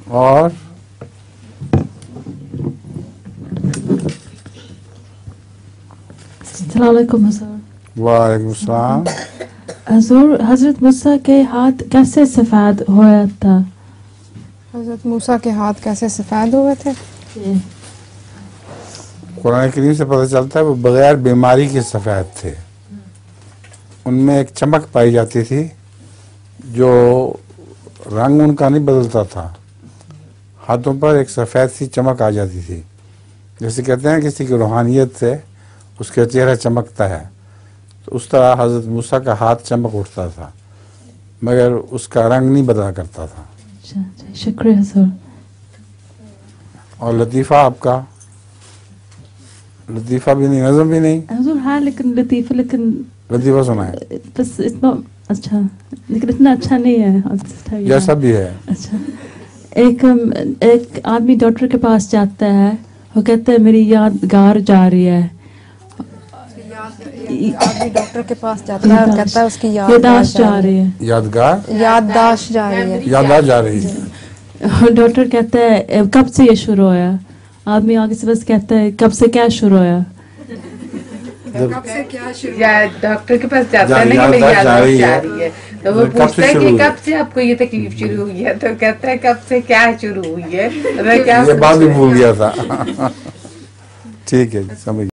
اور السلام علیکم حضور. وعلیکم السلام. حضور حضرت موسیٰ کے ہاتھ کیسے سفید ہوا تھا؟ حضرت موسیٰ کے ہاتھ کیسے سفید ہوئے تھے؟ قرآن کریم سے پتہ چلتا ہے وہ بغیر بیماری کے سفید تھے. ان میں ایک چمک پائی جاتی تھی جو رنگ ان کا نہیں بدلتا تھا. ہاتھوں پر ایک سفید سی چمک آ جاتی تھی. جیسے کہتے ہیں کسی کی روحانیت سے اس کا چہرہ چمکتا ہے، تو اس طرح حضرت موسیٰ کا ہاتھ چمک اٹھتا تھا مگر اس کا رنگ نہیں بدلا کرتا تھا. شکریہ حضور. اور لطیفہ آپ کا؟ لطیفہ بھی نہیں، نظم بھی نہیں حضور. ہاں لیکن لطیفہ، لیکن لطیفہ سنا ہے بس اتنا اچھا، لیکن اتنا اچھا نہیں ہے جیسا بھی ہے. اچھا. ایک آدمی ڈاکٹر کے پاس جاتا ہے، وہ کہتا ہے میری یادگار جا رہی ہے. آدمی ڈاکٹر کے پاس جاتا ہے اور کہتا ہے اس کی یادداشت جا رہی ہے. یادداشت جا رہی ہے. یادداشت جا رہی ہے. ڈاکٹر کہتا ہے کب سے یہ شروع ہویا؟ آدمی آگے سے بس کہتا ہے کب سے کیا شروع ہویا؟ کب سے کیا شروع ہوا؟ ڈاکٹر کے پاس جاتا ہے نا کہ میری یادداشت جا رہی ہے، تو وہ پوچھتا ہے کہ کب سے آپ کو یہ تکلیف شروع ہوئی ہے، تو کہتا ہے کب سے کیا شروع ہوئی ہے. یہ بات بھی بھول گیا تھا. ٹھیک ہے، سمجھ